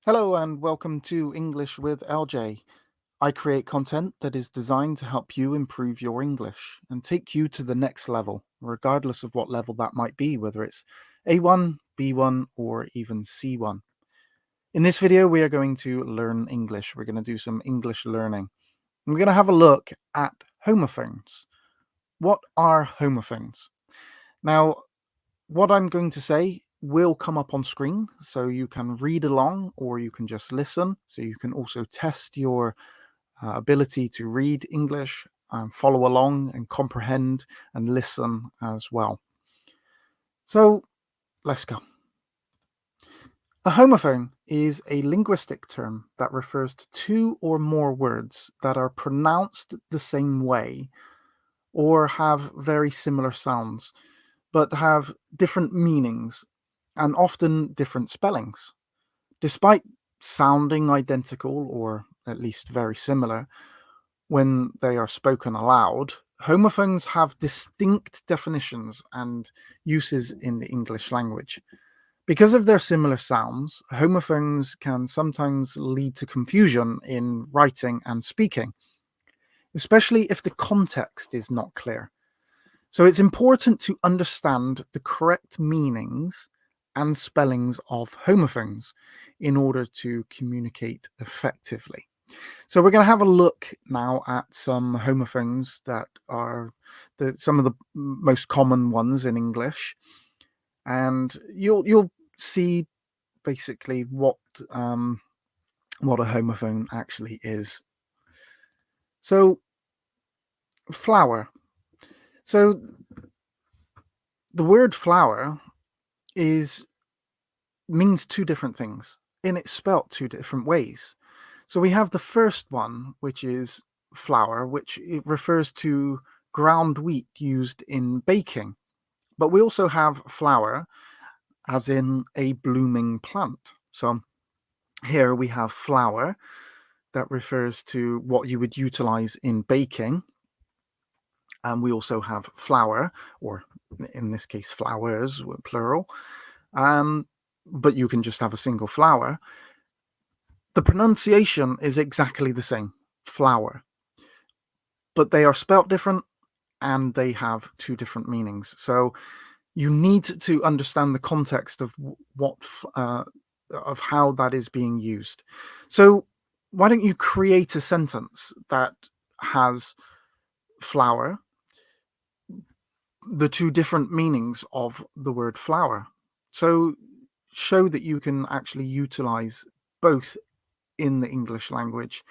Hello and welcome to English with LJ. I create content that is designed to help you improve your English and take you to the next level, regardless of what level that might be, whether it's A1, B1, or even C1. In this video, we are going to learn English. We're going to do some English learning. We're going to have a look at homophones. What are homophones? Now, what I'm going to say will come up on screen, so you can read along or you can just listen. So you can also test your ability to read English, follow along and comprehend and listen as well. So let's go. A homophone is a linguistic term that refers to two or more words that are pronounced the same way or have very similar sounds, but have different meanings and often different spellings. Despite sounding identical or at least very similar when they are spoken aloud, homophones have distinct definitions and uses in the English language. Because of their similar sounds, homophones can sometimes lead to confusion in writing and speaking, especially if the context is not clear. So it's important to understand the correct meanings and spellings of homophones in order to communicate effectively. So we're going to have a look now at some homophones that are some of the most common ones in English, and you'll see basically what a homophone actually is. So flower. So the word flower is means two different things, and it's spelt two different ways. So we have the first one, which is flour, which it refers to ground wheat used in baking. But we also have flower as in a blooming plant. So here we have flour that refers to what you would utilize in baking. And we also have flower, or in this case, flowers, plural. But you can just have a single flower. The pronunciation is exactly the same, flower, but they are spelt different and they have two different meanings. So you need to understand the context of what of how that is being used. So why don't you create a sentence that has flower, the two different meanings of the word flower? So show that you can actually utilize both in the English language.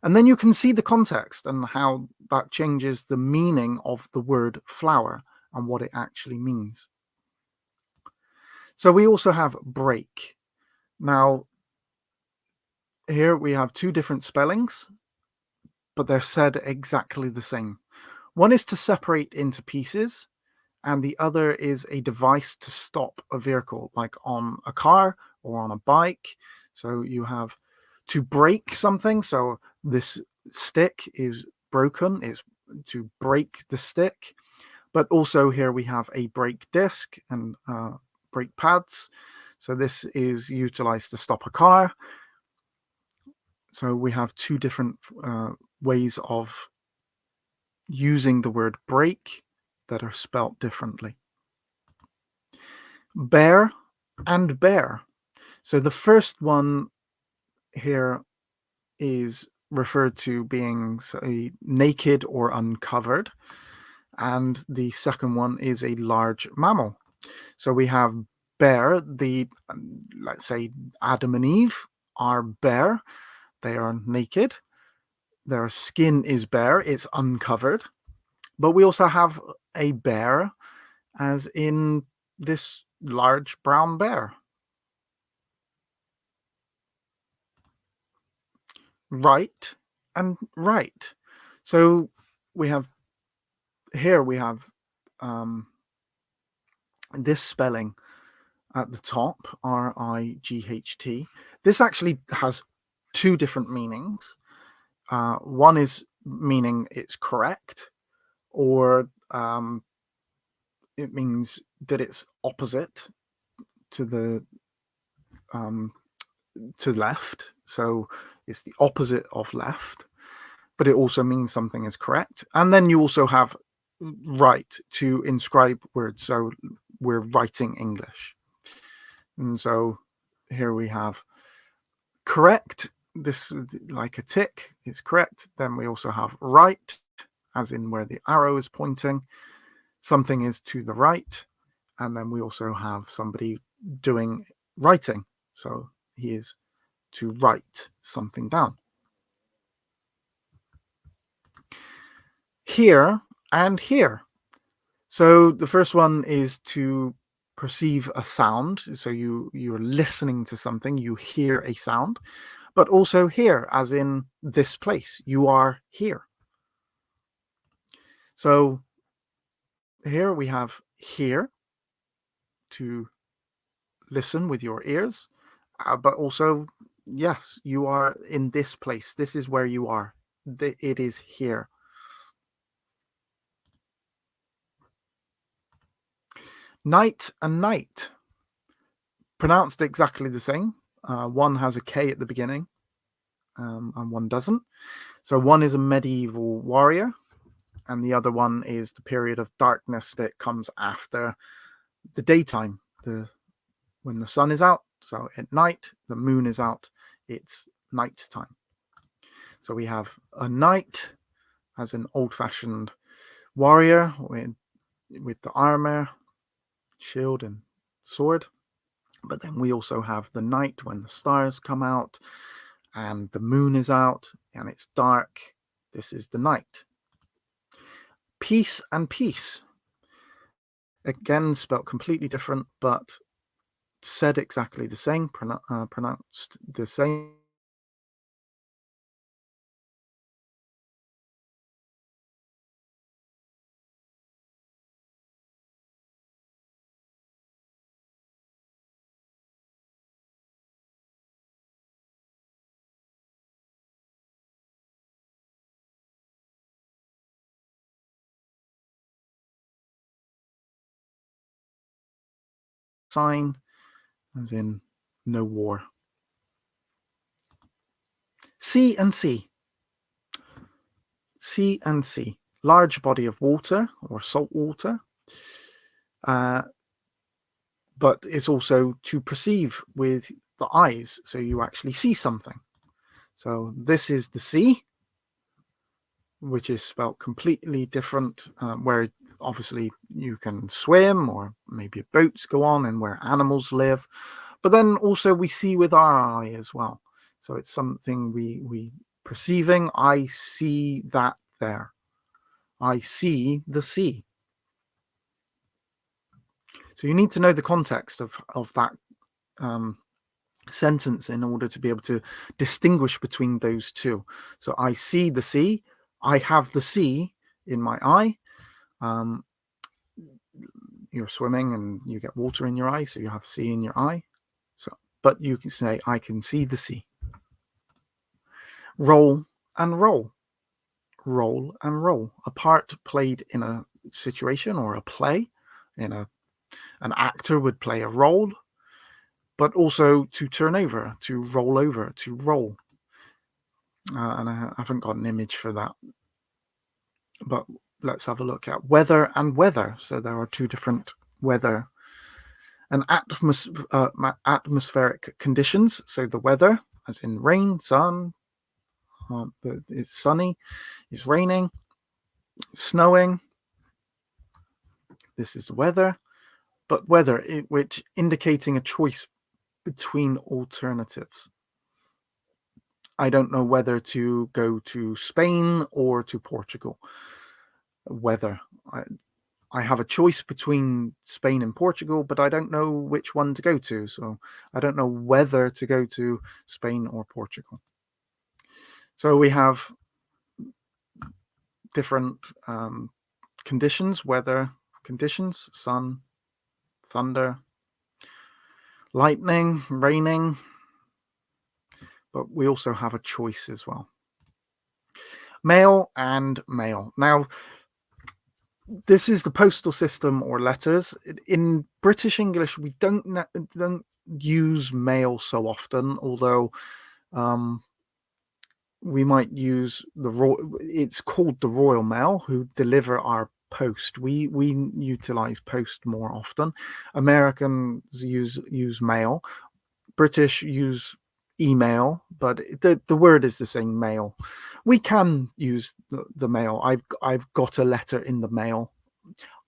And then you can see the context and how that changes the meaning of the word flower and what it actually means. So we also have break. Now, here we have two different spellings, but they're said exactly the same. One is to separate into pieces, and the other is a device to stop a vehicle, like on a car or on a bike. So you have to break something. So this stick is broken, is to break the stick. But also here we have a brake disc and brake pads. So this is utilized to stop a car. So we have two different ways of using the word break that are spelt differently. Bare and bare. So the first one here is referred to being, say, naked or uncovered, and the second one is a large mammal. So we have bare, let's say Adam and Eve are bare, they are naked, their skin is bare, it's uncovered. But we also have a bear, as in this large brown bear. Right and right. So we have here we have um, this spelling at the top, Right. This actually has two different meanings. One is meaning it's correct, or it means that it's opposite to the um, to left, so it's the opposite of left, but it also means something is correct. And then you also have right to inscribe words, so we're writing English. And so here we have correct, this like a tick is correct. Then we also have right, as in where the arrow is pointing, something is to the right. And then we also have somebody doing writing, so he is to write something down. Here and here. So the first one is to perceive a sound. So you're listening to something, you hear a sound, but also here, as in this place, you are here. So here we have here to listen with your ears, but also, yes, you are in this place. This is where you are. It is here. Night and night, pronounced exactly the same. One has a K at the beginning, and one doesn't. So one is a medieval warrior, and the other one is the period of darkness that comes after the daytime, when the sun is out. So at night, the moon is out. It's night time. So we have a knight as an old-fashioned warrior with the armor, shield, and sword. But then we also have the night when the stars come out and the moon is out and it's dark. This is the night. Peace and peace. Again, spelt completely different, but said exactly the same, pronounced the same. Sign, as in no war. Sea and sea. Sea and sea. Large body of water or salt water. But it's also to perceive with the eyes, so you actually see something. So this is the sea, which is spelled completely different, where obviously you can swim or maybe boats go on and where animals live. But then also we see with our eye as well. So it's something we perceiving. I see that there. I see the sea. So you need to know the context of that sentence in order to be able to distinguish between those two. So I see the sea. I have the sea in my eye. You're swimming and you get water in your eye, so you have sea in your eye. So, but you can say I can see the sea. Roll and roll. Roll and roll. A part played in a situation or a play. An actor would play a role, but also to turn over, to roll over, to roll. And I haven't got an image for that. But let's have a look at weather and weather. So there are two different weather and atmospheric conditions. So the weather, as in rain, sun, it's sunny, it's raining, snowing. This is the weather. But weather, which indicating a choice between alternatives. I don't know whether to go to Spain or to Portugal. Weather. I have a choice between Spain and Portugal, but I don't know which one to go to. So I don't know whether to go to Spain or Portugal. So we have different conditions, weather conditions, sun, thunder, lightning, raining, but we also have a choice as well. Mail and mail. Now, this is the postal system or letters. In British English, we don't use mail so often, although we might use it's called the Royal Mail, who deliver our post. We utilize post more often. Americans use mail. British use email, but the word is the same, mail. We can use the mail. I've got a letter in the mail.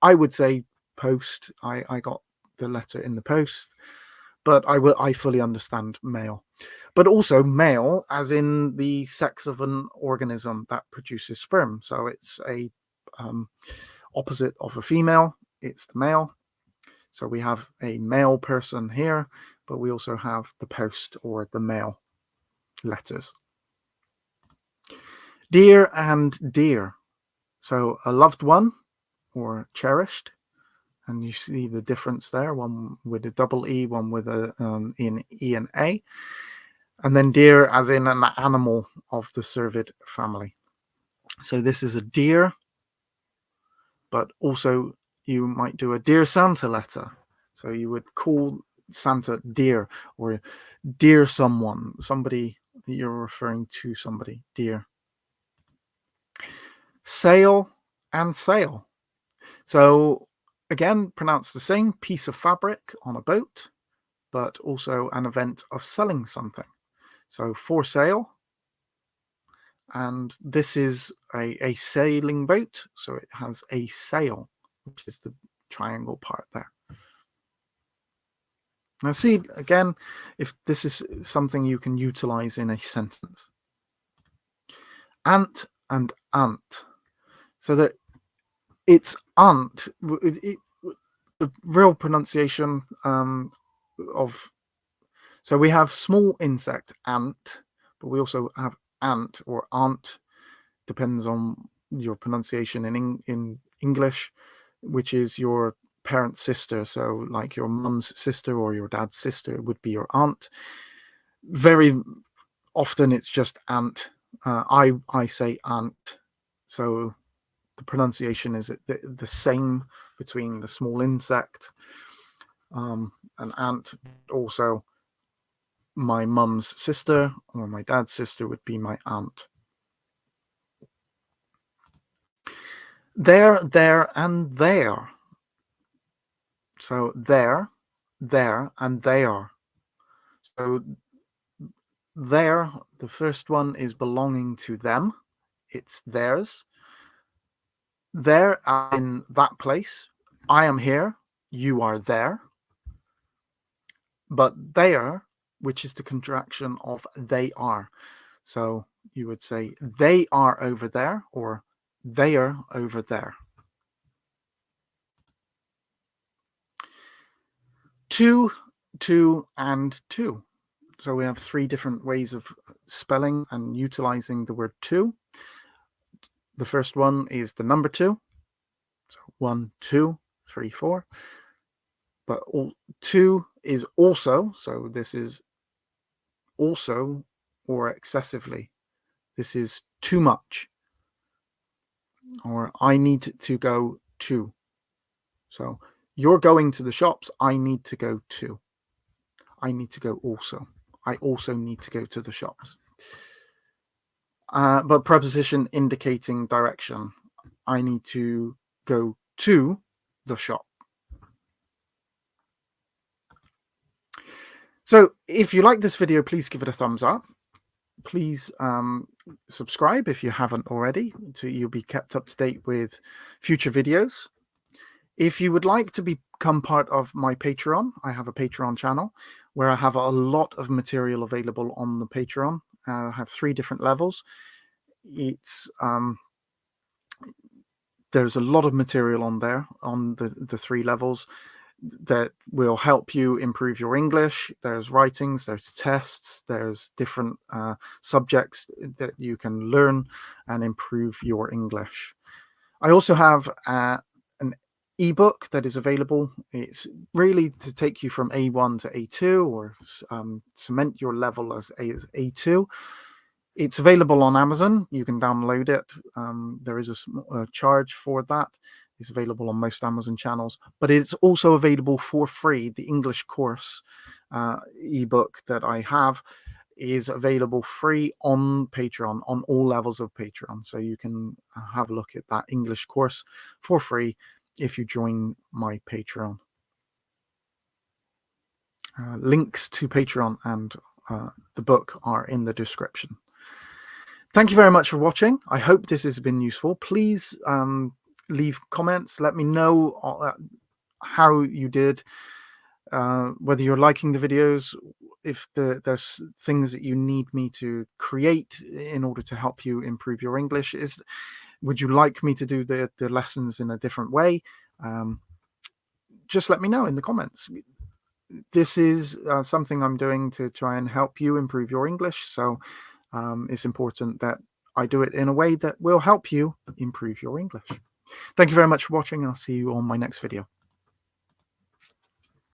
I would say post. I got the letter in the post, but I fully understand mail. But also male, as in the sex of an organism that produces sperm. So it's a opposite of a female. It's the male. So we have a male person here, but we also have the post or the mail letters. Dear and dear. So a loved one or cherished. And you see the difference there, one with a double E, one with a in E and A. And then deer as in an animal of the cervid family. So this is a deer, but also you might do a Dear Santa letter. So you would call Santa dear, or dear someone, somebody that you're referring to, somebody, dear. Sail and sail. So again, pronounce the same, piece of fabric on a boat, but also an event of selling something. So for sale, and this is a sailing boat, so it has a sail, which is the triangle part there. Now see, again, if this is something you can utilize in a sentence. Ant and ant. So that it's ant. The real pronunciation of... So we have small insect, ant, but we also have ant or aunt, depends on your pronunciation in English, which is your parent's sister. So like your mum's sister or your dad's sister would be your aunt. Very often it's just ant. I say aunt. So the pronunciation is the same between the small insect and ant. Also, my mum's sister or my dad's sister would be my aunt. There, and there. So there, and there. So there, the first one is belonging to them. It's theirs. There, in that place. I am here. You are there. But there, which is the contraction of they are. So you would say they are over there, or they are over there. To, and to. So we have three different ways of spelling and utilizing the word to. The first one is the number 2. So 1, 2, 3, 4. But to is also. So this is also or excessively. This is too much. Or I need to go to. So you're going to the shops. I need to go to. I need to go also. I also need to go to the shops. But preposition indicating direction. I need to go to the shop. So if you like this video, please give it a thumbs up. Please subscribe if you haven't already, so you'll be kept up to date with future videos. If you would like to become part of my Patreon, I have a Patreon channel where I have a lot of material available on the Patreon. I have 3 different levels. It's there's a lot of material on there on the 3 levels that will help you improve your English. There's writings, there's tests, there's different subjects that you can learn and improve your English. I also have an ebook that is available. It's really to take you from A1 to A2, or cement your level as A2. It's available on Amazon. You can download it. There is a charge for that. It's available on most Amazon channels, but it's also available for free, the English course, ebook that I have is available free on Patreon, on all levels of Patreon. So you can have a look at that English course for free if you join my Patreon. Links to Patreon and the book are in the description. Thank you very much for watching. I hope this has been useful. Please leave comments. Let me know how you did, whether you're liking the videos, if there's things that you need me to create in order to help you improve your English. Would you like me to do the lessons in a different way? Just let me know in the comments. This is something I'm doing to try and help you improve your English. So it's important that I do it in a way that will help you improve your English. Thank you very much for watching, and I'll see you on my next video.